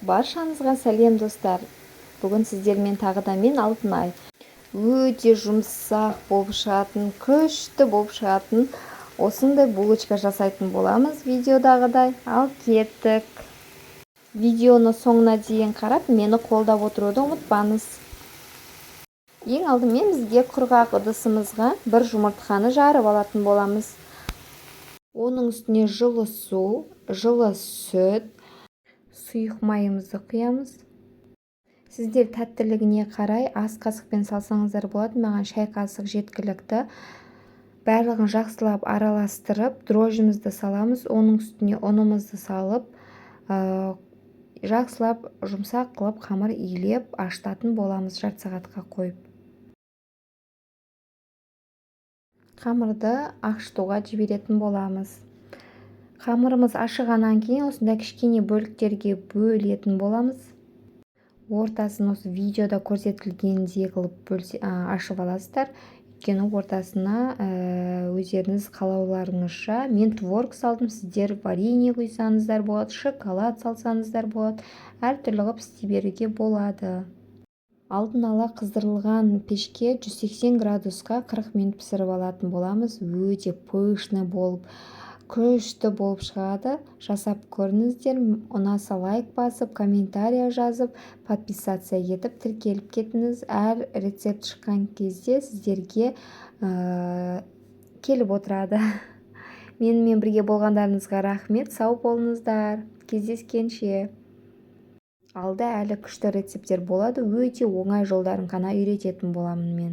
Баршаңызға сәлем достар. Бүгін сіздермен тағы да мен Алтынай. Өте жұмсақ болып шығатын, күшті болып шығатын осындай булочка жасайтын боламыз видеодағыдай. Ал кеттік. Видеоны соңына дейін қарап, мені қолдап отыруды ұмытпаңыз. Ең алдымен бізге құрғақ ыдысымызға бір жұмыртқаны жарып алатын боламыз. Оның үстіне жылы су, жылы сүт, сұйық майымызды құямыз. Сіздер тәттілігіне қарай ас қасықпен салсаңыздар болады. Маған шай қасық жеткілікті. Барлығын жақсылап араластырып, дрожжімізді саламыз. Оның үстіне ұнымызды салып, жақсылап жұмсақ қылып қамыр илеп ашытатын боламыз, жарты сағатқа қойып. Қамырды ашытуға жіберетін боламыз. Қамырымыз ашығаннан кейін осындай кішкене бөліктерге бөлетін боламыз. Ортасын осы видеода көрсетілгендей қылып ашып аласыздар. Өйткені ортасына өздеріңіз қалауларыңызша мен творог салдым, сіздер варенье құйсаңыздар болады, шоколад салсаңыздар болады, әртүрлі қылып істей беруге болады. Алдын ала қыздырылған пешке 180 градусқа 40 минут пісіріп алатын боламыз. Өте пышны болып, күшті болып шығады. Жасап көріңіздер. Ұнаса лайк басып, комментария жазып, подписация етіп, тіркеліп кетіңіз. Әр рецепт шыққан кезде сіздерге келіп отырады. Менімен бірге болғандарыңызға рахмет. Сау болыңыздар. Кездескенше. Алда әлі күшті рецепттер болады. Өте оңай жолдарын ғана үйрететін боламын мен.